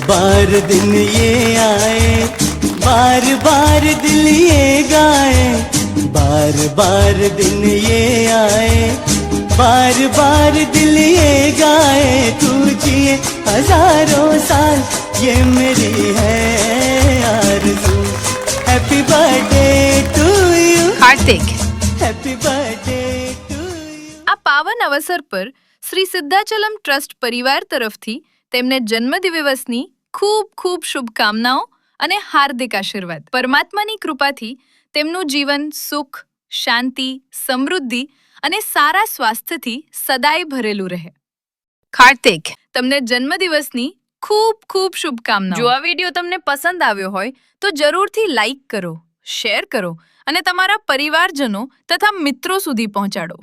बार दिन ये आए, बार बार दिल ये गाए, बार बार दिन ये आए, बार बार दिल ये गाए, तू जिए हजारों साल, ये मेरी है आरज़ू। Happy birthday to you Kartik, happy birthday to you. આ પાવન અવસર પર શ્રી સિદ્ધાચલમ ટ્રસ્ટ પરિવાર તરફથી તેમને જન્મદિવસની ખૂબ ખૂબ શુભકામનાઓ અને હાર્દિક આશીર્વાદ। પરમાત્માની કૃપાથી તેમનું જીવન સુખ, શાંતિ, સમૃદ્ધિ અને સારા સ્વાસ્થ્યથી સદાય ભરેલું રહે। કાર્તિક, તમને જન્મદિવસની ખૂબ ખૂબ શુભકામનાઓ। જો આ વિડીયો તમને પસંદ આવ્યો હોય તો જરૂરથી લાઈક કરો, શેર કરો અને તમારા પરિવારજનો તથા મિત્રો સુધી પહોંચાડો।